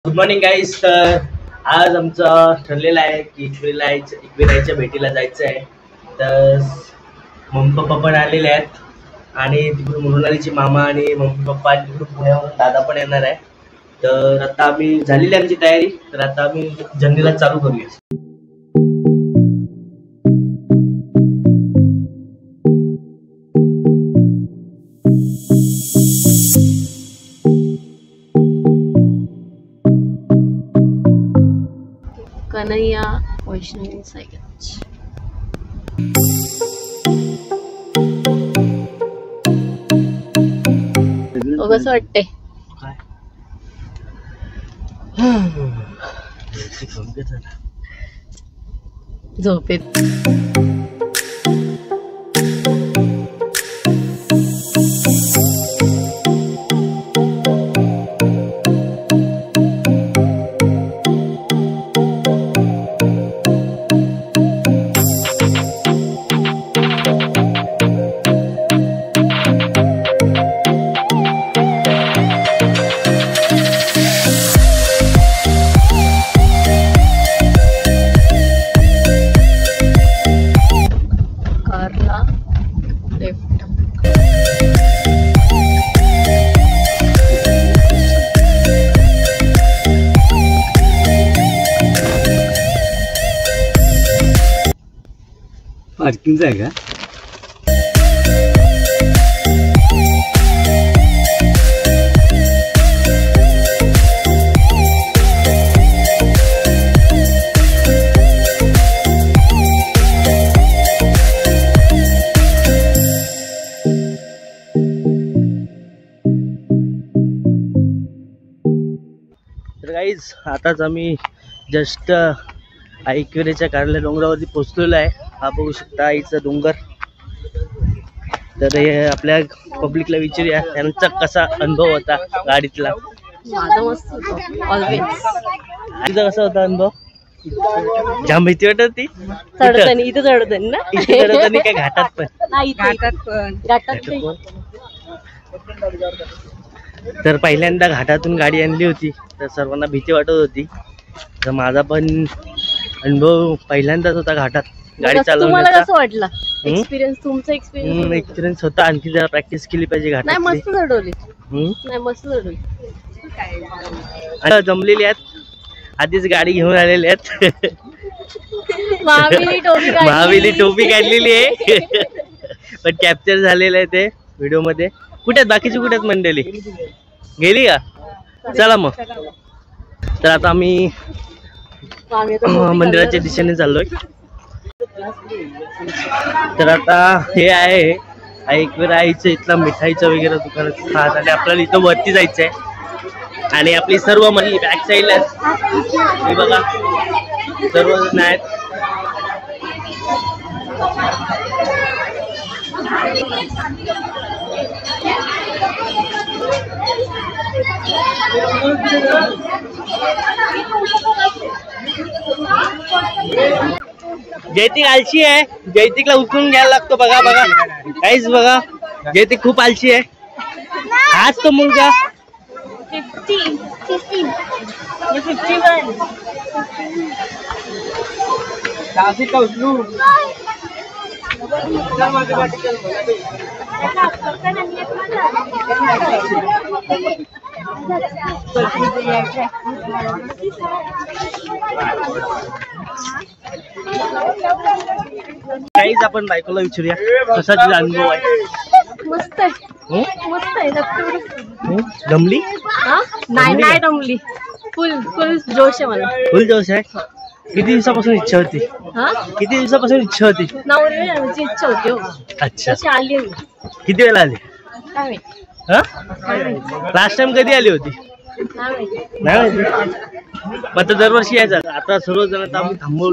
Good morning guys. तर आज आमचं ठरलेलं आहे की एकविराईच्या भेटीला जायचं आहे. तर मम्मी पप्पा पण आलेले आहेत आणि तिकडून मृणालीचे मामा आणि मम्मी पप्पा आणि तिकडून पुण्यावरून दादा पण येणार आहे. तर आता आम्ही झालेली आमची तयारी. तर आता आम्ही जर्नीला चालू करूया. कन्हैया वैष्णवी सायकल. कसं वाटतंय? झोपेत पार्किंगचं आहे का? तर गाईज आताच आम्ही जस्ट एकविरेच्या कारल्या डोंगरावरती पोहोचलेलो आहे. हा बघू शकता आईचा डोंगर. तर हे आपल्या पब्लिकला विचारूया त्यांचा कसा अनुभव होता गाडीतला. माझा मस्त होता ऑलवेज. आईचा कसा होता अनुभव? जाम भीती वाटत होती. चढताना इथं चढताना ना, इथे चढताना काय घाटात पण? नाही, घाटात पण. तर पहिल्यांदा घाटातून गाडी आणली होती तर सर्वांना भीती वाटत होती. तर माझा पण अनुभव पहिल्यांदाच होता घाटात गाडी चालवण्याचा. तुम्हाला कसं वाटलं एक्सपिरियन्स? तुमचा एक्सपिरियन्स होता. आणखी जरा प्रॅक्टिस केली पाहिजे घाटात. नाही, मस्त चढवली. नाही, मस्त चढवली. आता जमलेली आहेत. आधीच गाडी घेऊन आलेली आहेत. महावेली टोपी काढलेली आहे पण कॅप्चर झालेलं आहे ते व्हिडिओ मध्ये. कुठे आहेत बाकीची? कुठे आहेत मंडळी? गेली का? चला मग. तर आता आम्ही मंदिराच्या दिशेने चाललोय. तर आता हे आहे एकविरा आईचं इथला मिठाईचं वगैरे दुकानात खात आणि आपल्याला इथं वरती जायचंय. आणि आपली सर्व मंडळी बॅक साईडला आहेत. हे बघा सर्वजण आहेत. जयतिक आलशी आहे. जयतिकला उचलून घ्यायला लागतो. बघा बघा काहीच बघा, जयतिक खूप आलशी आहे. हाच तो मुलगा. 51 का उचलू? काहीच आपण बायकोला विचारूया कसा तिचा अनुभव आहे. मस्त आहे, मस्त आहे. दमली? नाही दमली. फुल जोश आहे मला. फुल जोश आहे. किती दिवसापासून इच्छा होती? किती दिवसापासून इच्छा होती? नवऱ्याची इच्छा होती. अच्छा, आली. किती वेळा आली? लास्ट टाइम कधी आली होती? नाही माहिती. मग दरवर्षी यायचं. आता सर्वजण आम्ही थांबलो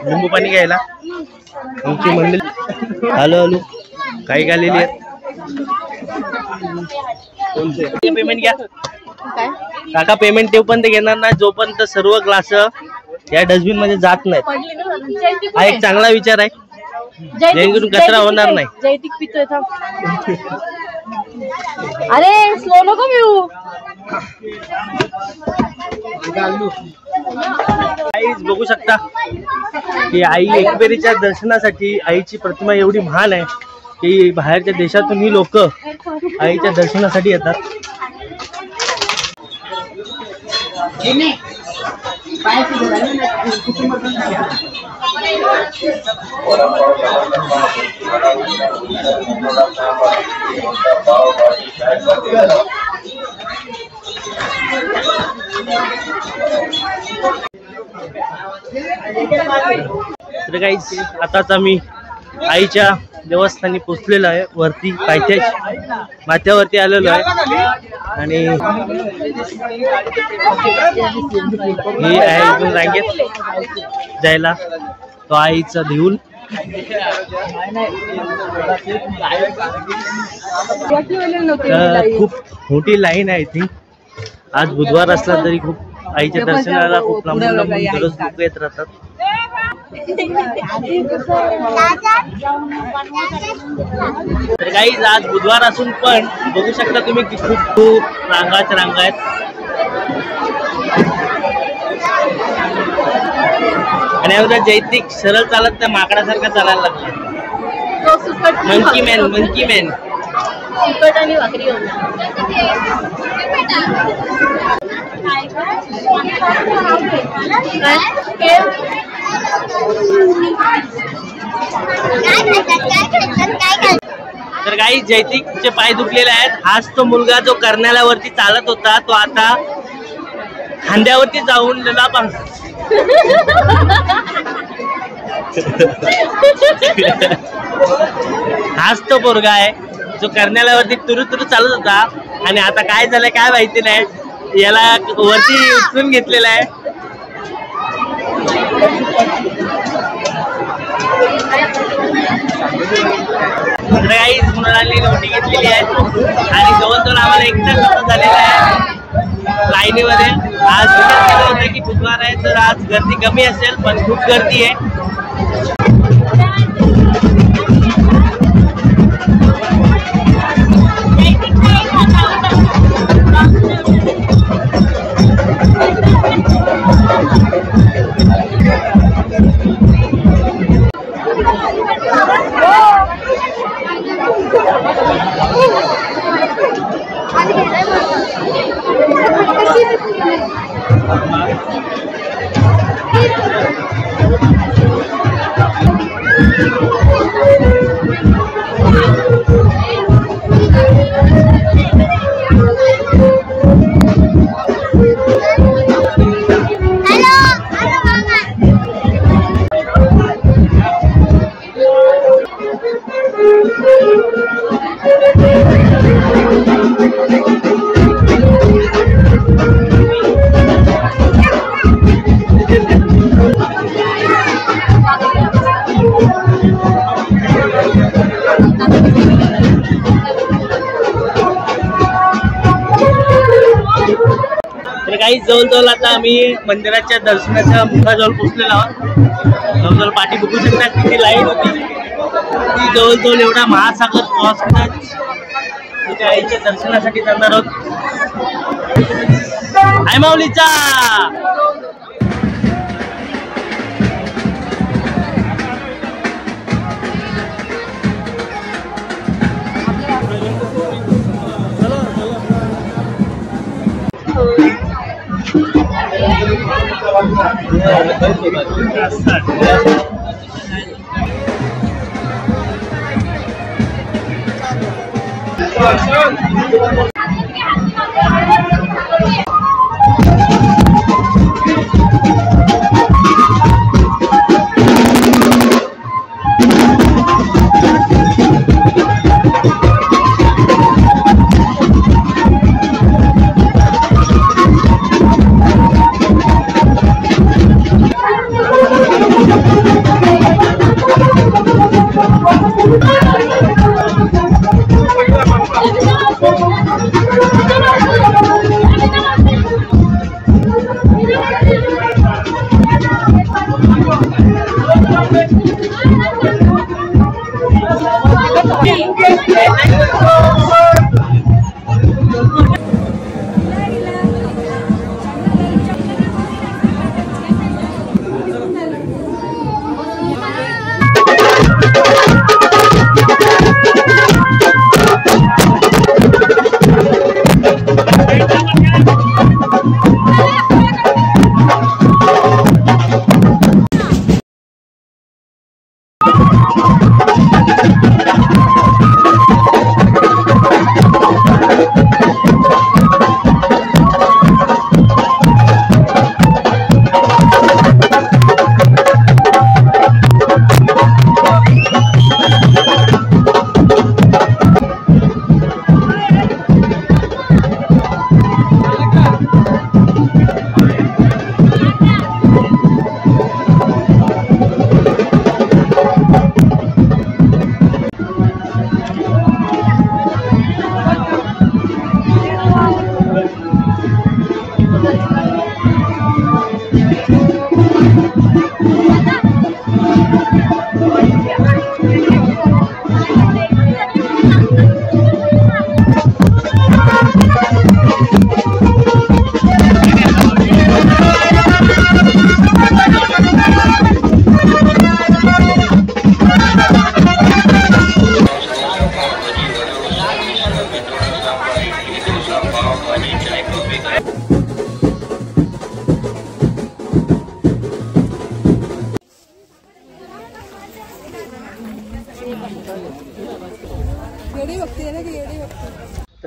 लिंबू पाणी घ्यायला. आमची मंडळी हॅलो काही आलेली आहेत. पेमेंट घ्या काका. पेमेंट तेव्हापर्यंत घेणार नाही जोपर्यंत सर्व ग्लास या डस्टबिन मध्ये जात नाहीत. हा एक चांगला विचार आहे. जेणेकरून कचरा होणार नाही. जयतिक पितोय थांब. अरे स्लो नको पिऊ. आईच बघू शकता की आई एकविरेच्या दर्शनासाठी, आईची प्रतिमा एवढी महान आहे की बाहेरच्या देशातूनही लोक आईच्या दर्शनासाठी येतात. तर गाईज आताच आम्ही आईच्या देवस्थानी पोचलेलो आहे. वरती पायथ्याच्या माथ्यावरती आलेलो आहे आणि ही आहे इथून रांगेत जायला तो आईचा देऊळ. खूप मोठी लाईन आहे ती. आज बुधवार असला तरी खूप आईच्या दर्शनाला खूप लांबून लांबून दररोज लोक येत राहतात. तर गाईज आज बुधवार असून पण बघू शकता तुम्ही की खूप रांगाच रांगा आहेत. आणि एवढा जैतिक सरळ चालत त्या माकडासारखा चालायला लागला. मंकी मॅन आणि भाकरी तर काही जैतिकचे पाय दुखलेले आहेत. हाच तो मुलगा जो कर्नाल्यावरती चालत होता तो आता खांद्यावरती जाऊन हाच तो पोरगा आहे जो कर्नाल्यावरती तुरु तुरु चालत होता आणि आता काय झालंय काय माहिती नाही. याला वरती उचलून घेतलेला आहे. मृणाली नोटी घेतलेली आहे आणि जवळजवळ आम्हाला एक तास झालेला आहे लाईनीमध्ये. आज विचार केला होता की बुधवार आहे तर आज गर्दी कमी असेल पण खूप गर्दी आहे. काही जवळजवळ आता आम्ही मंदिराच्या दर्शनाच्या मुखाजवळ पोहोचलेलो आहोत. जवळजवळ पाठी बघू शकता किती लाईन होती. ती जवळजवळ एवढा महासागर क्रॉस करत आईच्या दर्शनासाठी जाणार आहोत. आई माऊलीचा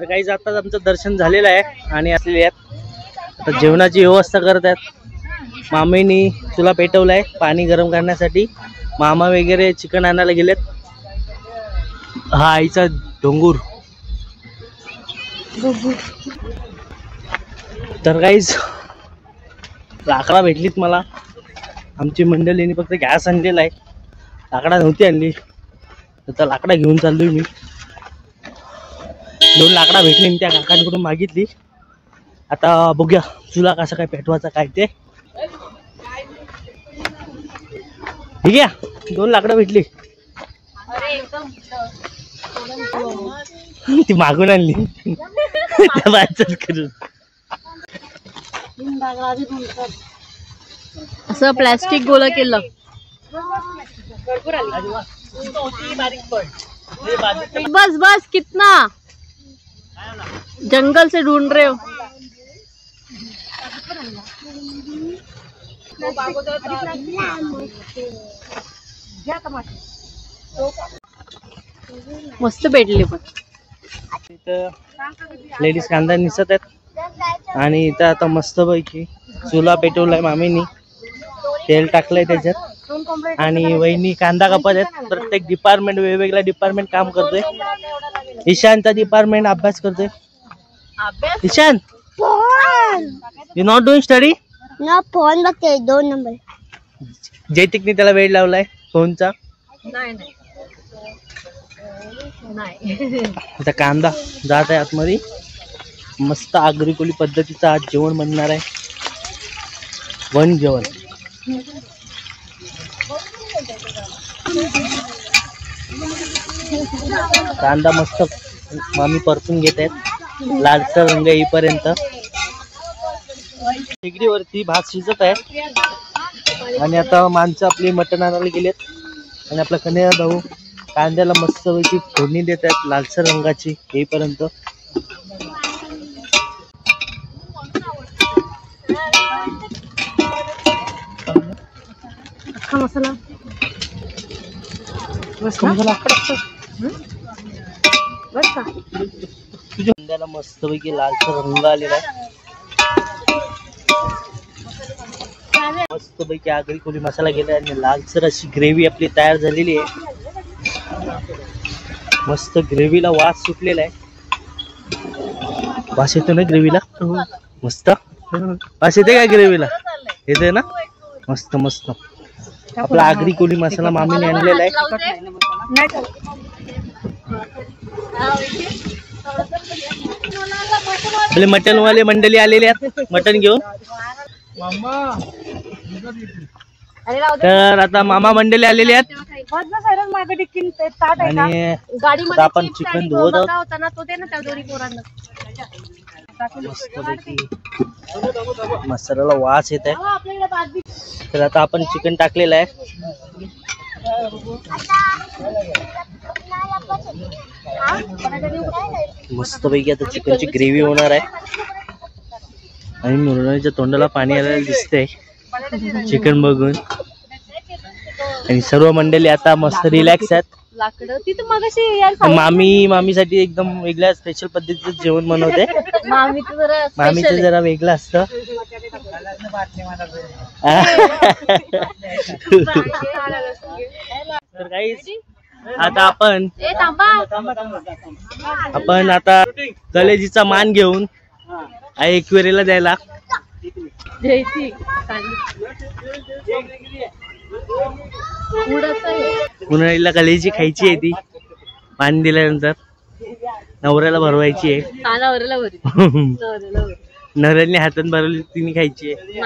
काही आताच आमचं दर्शन झालेलं आहे आणि असलेले आहेत आता जेवणाची व्यवस्था करत आहेत। मामीनी चुला पेटवलाय पाणी गरम करण्यासाठी, मामा वगैरे चिकन आणायला गेलेत। हा आईचा डोंगूर। तर काहीच लाकडा भेटलीत मला, आमची मंडळीने फक्त गॅस आणलेला आहे, लाकडा नव्हती आणली, तर लाकडा घेऊन चाललोय मी। 2 लाकडा भेटली त्या काकांकडून मागितली, आता बघूया चुला कसा काय पेटवायचा काय ते। ठीक आहे 2 लाकडं भेटली, ती मागून आणली त्या बाजूला करून। असं प्लास्टिक गोळा केलं। बस बस कितना जंगल से ढूंढ रहे हो। मस्त भेटले पण इथं लेडीज कांदा निसत आहेत आणि इथं आता मस्त पैकी चुला पेटवलाय मामीनी, तेल टाकलंय त्याच्यात आणि वहिनी कांदा कापत आहेत। प्रत्येक डिपार्टमेंट वेगवेगळा डिपार्टमेंट काम करतोय। ईशानचा डिपार्टमेंट अभ्यास करतोय। Ishan you not doing study? ना फोन बघते 2 नंबर। जैतिकने त्याला वेळ लावलाय फोनचा। आता कांदा जात आहे आतमध्ये, मस्त आगरी पद्धतीचं आज जेवण बनणार आहे, वन जेवण। कांदा मस्त मामी परतून घेत आहेत लालसर रंग येईपर्यंत। शेगडीवरती भात शिजत आहे आणि आता माणसं आपली मटण आणायला गेलेत आणि आपला कन्हैया भाऊ कांद्याला मस्त पैकी फोडणी देत आहेत लालसर रंगाची येईपर्यंत। मसाला कांद्याला मस्त पैकी लालसर रंग आलेला आहे, मस्त पैकी आगरी कोळी मसाला गेला आणि लालसर अशी ग्रेव्ही आपली तयार झालेली आहे। मस्त ग्रेव्हीला वास सुटलेला आहे, वास येतो ना ग्रेव्हीला, मस्त वास येते काय ग्रेव्हीला? येते ना, मस्त मस्त आपला आगरी कोळी मसाला मामीने आणलेला आहे। आपले मटन वाले मंडळी आलेले आहेत मटन घेऊन। तर आता मामा मंडळी आलेले आहेत आणि आता आपण चिकन धुवत आहोत। मसाल्याला वास येत आहे, तर आता आपण चिकन टाकलेलं आहे। मस्त पैकी आता चिकनची ग्रेव्ही होणार आहे आणि मुलाच्या तोंडाला पाणी आलेलं दिसतंय चिकन बघून आणि सर्व मंडळी आता मस्त रिलॅक्स आहेत। मामीसाठी एकदम वेगळ्या स्पेशल पद्धतीचं जेवण बनवते, मामीचं जरा वेगळं असतं। तर काहीच आता आपण आता कलेजीचा मान घेऊन एक्वेरियाला द्यायला उन्हाळीला कलेजी खायची आहे, ती पाणी दिल्यानंतर नवऱ्याला भरवायची आहे, नवऱ्याने हातात भरवली तिने खायची आहे।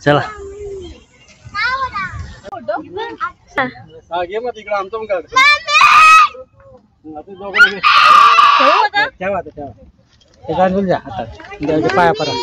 चला पाया परा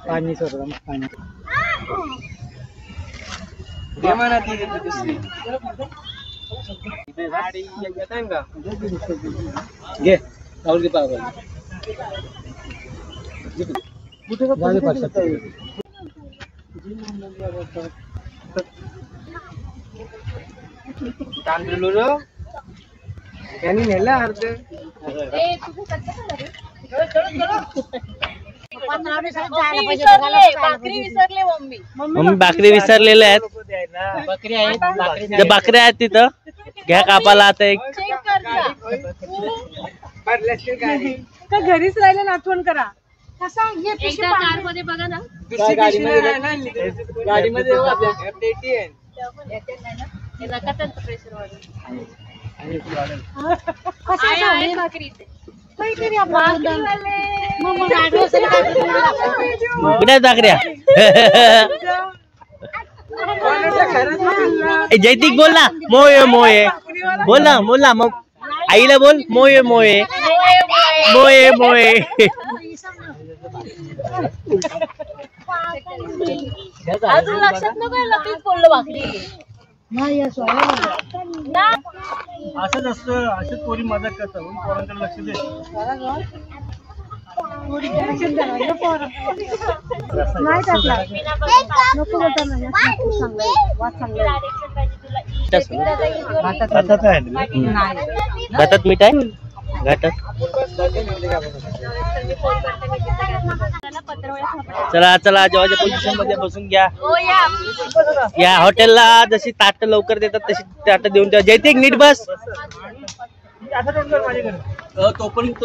पाणी घे राहुल के पास मम्मी भाकरी विसरलेल्या आहेत. बकऱ्या आहेत तिथं, घ्या कापाला. आता एक घरीच राहिले आठवण करा. कारमध्ये बघा ना, गाडीमध्ये भाकऱ्या. जैतिक बोल ना, मोये मोये बोल ना, बोल ना. मग आईला बोल, मोये मोये मोये मोये. अजून लक्षात नको लगेच बोललो भाकरी. असंच असतं, अशीच पोरी मदत करतात. पोरांकडे लक्ष दे. घाटात मीठ आहे घाटात. चला चला, जेवायच्या पोझिशन मध्ये बसून घ्या. या हॉटेलला जशी ताट लवकर देतात तशी ताट देऊन ठेवा. जयतिक नीट बस. तोपर्यंत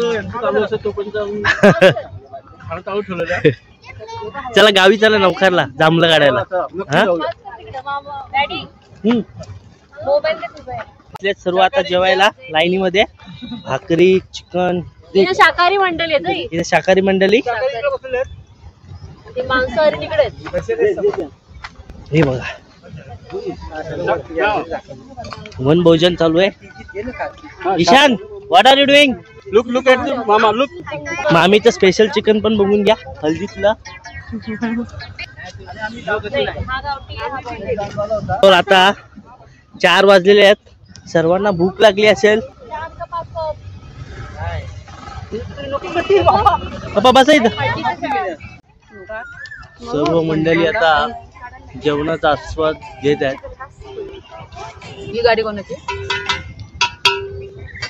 चला गावी चला, नवखारला जांभळं काढायला. सर्व आता जेवायला लाईनीमध्ये. भाकरी, चिकन. शाकाहारी मंडळी येत, इथे शाकाहारी मंडळी. मांसाहारी तिकडे. हे बघा, वन भोजन चालू आहे. Ishan, what are you doing? Look look at मामा, लुक. मामीचं स्पेशल चिकन पण बघून घ्या, हल्दीतलं. तर आता 4 वाजलेले आहेत. सर्वांना भूक लागली असेल. बाबा बसा इथं. सर्व मंडळी आता जेवणाचा आस्वाद घेत आहेत. ही गाडी कोणाची?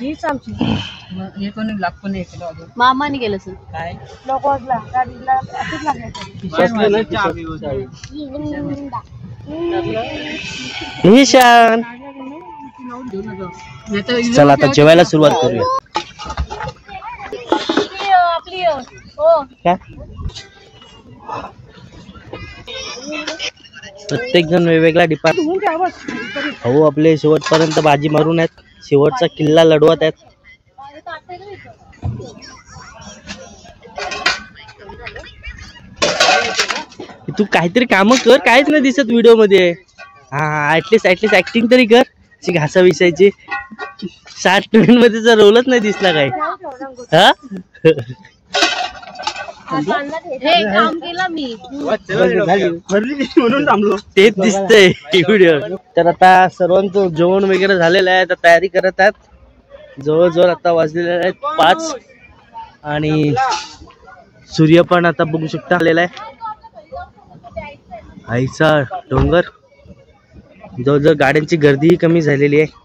हीच आमची. हे कोणी लागून नाही केलं अजून. मामाने गेलं सर. काय लोकला गाडीला असंच ईशान. चला आता जेवायला सुरुवात करूया. आपली हो काय प्रत्येक जण वेगवेगळा डिपार्टमेंट. हो, आपले शेवटपर्यंत बाजी मारून आहेत. शेवटचा किल्ला लढवत आहेत. तू काहीतरी काम कर, काहीच नाही दिसत व्हिडिओ मध्ये. हा, ऍटलीस्ट ऍक्टिंग तरी कर. घासा विषयाची 60 मिनिट मध्ये रोलच नाही दिसला काय. हा, हे काम केलं मी. म्हणून थांबलो. तेच दिसतंय व्हिडिओ. तर आता सर्वांचं जेवण वगैरे झालेलं आहे. आता तयारी करत आहेत. जवळजवळ आता वाजलेले आहेत 5 आणि सूर्य पण आता बघू शकता आलेला आहे. आईचा डोंगर. जवळजवळ गाड्यांची गर्दीही कमी झालेली आहे.